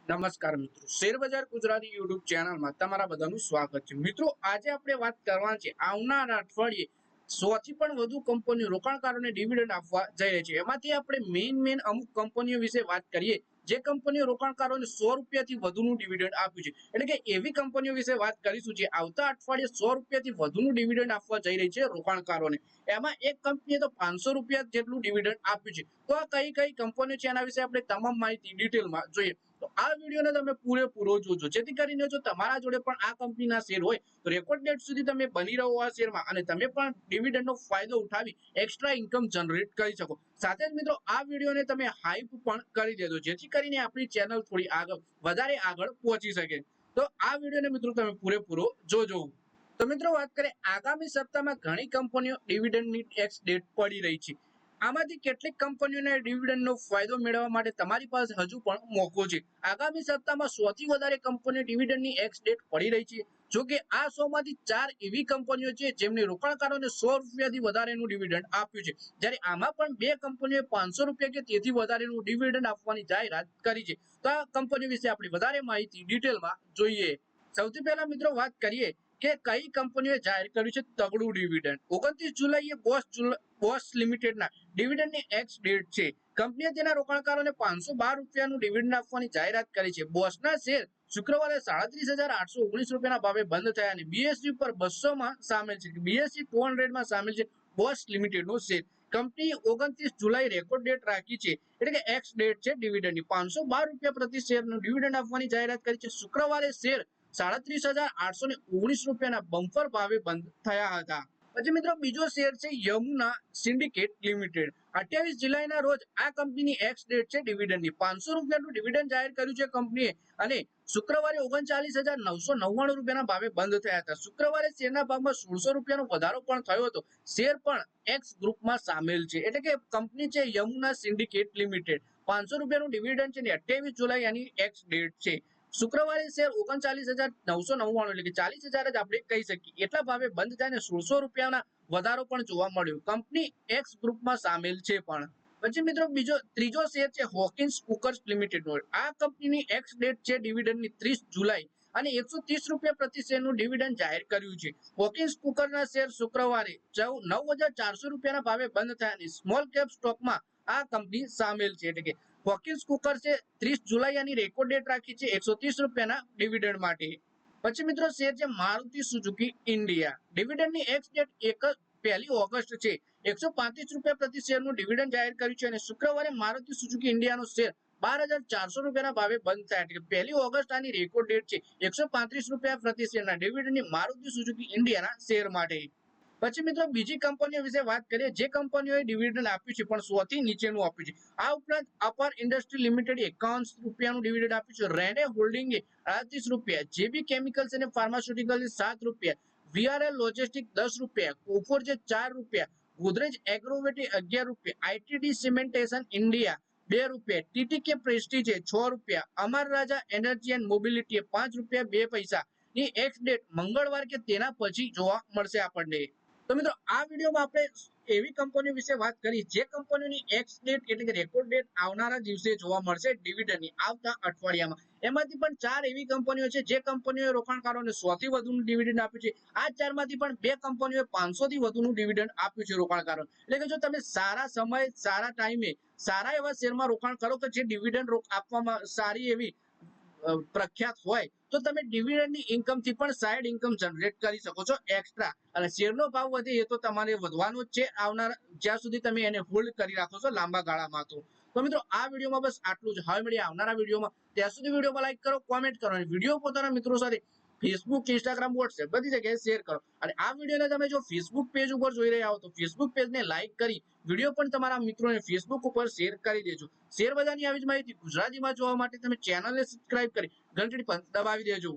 નમસ્કાર મિત્રો, શેરબજાર ગુજરાતી યુટ્યુબ ચેનલમાં તમારા બધાનું સ્વાગત છે। મિત્રો, આજે આપણે વાત કરવાની છે આવનારા અઠવાડિયે 100 થી પણ વધુ કંપનીઓ રોકાણકારોને ડિવિડન્ડ આપવા જઈ રહી છે। એમાંથી આપણે મેઇન અમુક કંપનીઓ વિશે વાત કરીએ જે કંપનીઓ રોકાણકારોને 100 રૂપિયાથી વધુનું ડિવિડન્ડ આપ્યું છે। એટલે કે એવી કંપનીઓ વિશે વાત કરીશું જે આવતા અઠવાડિયે 100 રૂપિયાથી વધુનું ડિવિડન્ડ આપવા જઈ રહી છે રોકાણકારોને। એમાં એક કંપનીએ તો 500 રૂપિયા જેટલું ડિવિડન્ડ આપ્યું છે। તો આ કઈ કઈ કંપનીઓ છે એના વિશે આપણે તમામ માહિતી ડિટેલમાં જોઈએ। તો આ વિડીયોને તમે પૂરેપૂરો જોજો જેથી કરીને જો તમારા જોડે પણ આ કંપનીના શેર હોય તો રેકોર્ડ ડેટ સુધી તમે બની રહો આ શેરમાં અને તમે પણ ડિવિડન્ડનો ફાયદો ઉઠાવી એક્સ્ટ્રા ઇન્કમ જનરેટ કરી શકો। સાથે જ મિત્રો આ વિડીયોને તમે હાઈપ પણ કરી દેજો જેથી કરીને આપણી ચેનલ થોડી વધારે આગળ પહોંચી શકે। તો આ વિડીયોને મિત્રો તમે પૂરેપૂરો જોજો। તો મિત્રો વાત કરીએ આગામી સપ્તાહમાં ઘણી કંપનીઓ ડિવિડન્ડની ટેક્સ ડેટ પડી રહી છે। આમાંથી કેટલીક કંપનીઓને ડિવિડન્ડનો ફાયદો મેળવવા માટે તમારી પાસે હજુ પણ મોકો છે। આગામી સપ્તાહમાં 100 થી વધારે કંપનીઓ ડિવિડન્ડની એક્સ ડેટ પડી રહી છે। જો કે આ 100 માંથી 4 એવી કંપનીઓ છે જેમને રોકાણકારોને 100 રૂપિયાથી વધારેનું ડિવિડન્ડ આપ્યું છે, જ્યારે આમાં પણ 2 કંપનીઓએ 500 રૂપિયા કે તેથી વધારેનું ડિવિડન્ડ આપવાની જાહેરાત કરી છે। તો આ કંપનીઓ વિશે આપણે વધારે માહિતી ડિટેલમાં જોઈએ। સૌથી પહેલા મિત્રો વાત કરીએ કે કઈ કંપનીઓએ જાહેર કર્યું છે તગડું ડિવિડન્ડ। 29 જુલાઈએ બોસ લિમિટેડના ડિવિડન્ડની એક્સ ડેટ છે। કંપનીએ તેના રોકાણકારોને 512 રૂપિયાનું ડિવિડન્ડ આપવાની જાહેરાત કરી છે। બોસના શેર શુક્રવારે 37,819 રૂપિયાના ભાવે બંધ થયા અને બીએસઈ પર 200 માં સામેલ છે। બીએસઈ 200 માં સામેલ છે બોસ લિમિટેડનો શેર। કંપની 29 જુલાઈ રેકોર્ડ ડેટ રાખી છે, એટલે કે એક્સ ડેટ છે ડિવિડન્ડની। 512 રૂપિયા પ્રતિ શેરનું ડિવિડન્ડ આપવાની જાહેરાત કરી છે। શુક્રવારે શેર 37,819 રૂપિયાના બમ્પર ભાવે બંધ થયા હતા। પછી મિત્રો બીજો શેર છે યમુના સિન્ડિકેટ લિમિટેડ। 28 જુલાઈના રોજ આ કંપનીની એક્સ ડેટ છે ડિવિડન્ડની। 500 રૂપિયાનું ડિવિડન્ડ જાહેર કર્યું છે કંપનીએ અને શુક્રવારે 39,999 રૂપિયાના ભાવે બંધ થયા હતા। શુક્રવારે શેરના ભાવમાં 1600 રૂપિયાનો વધારો પણ થયો હતો। શેર પણ એક્સ ગ્રુપમાં સામેલ છે, એટલે કે કંપની છે યમુના સિન્ડિકેટ લિમિટેડ। 500 રૂપિયાનું ડિવિડન્ડ છે ને 28 જુલાઈ એની એક્સ ડેટ છે। શુક્રવારે શેર 39,999 એટલે કે 40,000 જ આપણે કહી શકીએ એટલા ભાવે બંધ થાય ને 1600 રૂપિયાના વધારો પણ જોવા મળ્યો। કંપની એક્સ ગ્રુપમાં સામેલ છે। પણ પછી મિત્રો ત્રીજો શેર છે હોકિન્સ કુકર્સ લિમિટેડનો। આ કંપનીની એક્સ ડેટ છે ડિવિડન્ડની 30 જુલાઈ અને 130 રૂપિયા પ્રતિ શેરનું ડિવિડન્ડ જાહેર કર્યું છે। હોકિન્સ કુકરના શેર શુક્રવારે 9,400 રૂપિયાના ભાવે બંધ થયા અને સ્મોલ કેપ સ્ટોકમાં આ કંપની સામેલ છે, એટલે કે હોકિન્સ કુકર છે 30 જુલાઈ ની રેકોર્ડ ડેટ રાખી છે 130 રૂપિયાના ડિવિડન્ડ માટે। પછી મિત્રો શેર છે મારુતિ સુઝુકી ઇન્ડિયા। ડિવિડન્ડની એક્સ ડેટ 1 ઓગસ્ટ છે। 135 રૂપિયા પ્રતિ શેરનું ડિવિડન્ડ જાહેર કર્યું છે અને શુક્રવારે મારુતિ સુઝુકી ઇન્ડિયાનો શેર 12,400 રૂપિયાના ભાવે બંધ થયા, એટલે કે 1 ઓગસ્ટ આની રેકોર્ડ ડેટ છે। 135 રૂપિયા પ્રતિ શેરના ડિવિડન્ડની મારુતિ સુઝુકી ઇન્ડિયાના શેર માટે। પછી મિત્રો બીજી કંપનીઓ વિશે વાત કરીએ જે કંપનીઓએ ડિવિડન્ડ આપ્યું છે પણ 100 થી નીચેનું આપ્યું છે। આ ઉપરાંત અપર ઇન્ડસ્ટ્રી લિમિટેડ 51 રૂપિયાનું ડિવિડન્ડ આપ્યું છે। રેને હોલ્ડિંગે 38 રૂપિયા, જેબી કેમિકલ્સ અને ફાર્માસ્યુટિકલ્સ 7 રૂપિયા, વીઆરએલ લોજિસ્ટિક 10 રૂપિયા, કોફોર્જે 4 રૂપિયા, ગોદરેજ એગ્રોવેટી 11 રૂપિયા, આઈટીડી સિમેન્ટેશન ઇન્ડિયા 2 રૂપિયા, ટીટીકે પ્રેસ્ટીજે 6 રૂપિયા, અમર રાજા એનર્જી એન્ડ મોબિલિટીએ 5 રૂપિયા 2 પૈસા ની એક્સ ડેટ મંગળવાર કે તેના પછી જોવા મળશે આપણને। તો મિત્રો આ વિડીયોમાં આપણે એવી કંપનીઓ વિશે વાત કરી જે કંપનીઓની એક્સ ડેટ એટલે કે રેકોર્ડ ડેટ આવનારા દિવસે જોવા મળશે ડિવિડન્ડની આવતા અઠવાડિયામાં। એમાંથી પણ 4 એવી કંપનીઓ છે જે કંપનીઓએ રોકાણકારોને 100 થી વધુનું ડિવિડન્ડ આપ્યું છે। આ 4 માંથી પણ 2 કંપનીઓએ 500 થી વધુનું ડિવિડન્ડ આપ્યું છે રોકાણકારોને। એટલે કે જો તમે સારા સમય સારા ટાઈમે સારા એવા શેરમાં રોકાણ કરો કે જે ડિવિડન્ડ આપવામાં સારી એવી પ્રખ્યાત હોય તો તમે ડિવિડન્ડની ઇન્કમથી પણ સાઇડ ઇન્કમ જનરેટ કરી શકો છો એક્સ્ટ્રા। અને શેરનો ભાવ વધે એ તો તમારે વધવાનો જ છે આવનારા જ્યાં સુધી તમે એને હોલ્ડ કરી રાખો છો લાંબા ગાળામાં। તો મિત્રો આ વિડીયોમાં બસ આટલું જ। હવે મળીએ આવનારા વિડીયોમાં, ત્યાં સુધી વિડીયોમાં લાઈક કરો, કોમેન્ટ કરો અને વિડીયો પોતાના મિત્રો સાથે ફેસબુક, ઇન્સ્ટાગ્રામ, વોટ્સએપ બધી જગ્યાએ શેર કરો। અને આ વિડીયોને તમે જો ફેસબુક પેજ ઉપર જોઈ રહ્યા હો તો ફેસબુક પેજને લાઈક કરી વિડીયો પણ તમારા મિત્રોને ફેસબુક ઉપર શેર કરી દેજો। શેર બજારની આવી જ માહિતી ગુજરાતીમાં જોવા માટે તમે ચેનલને સબસ્ક્રાઇબ કરી ઘંટડી પણ દબાવી દેજો।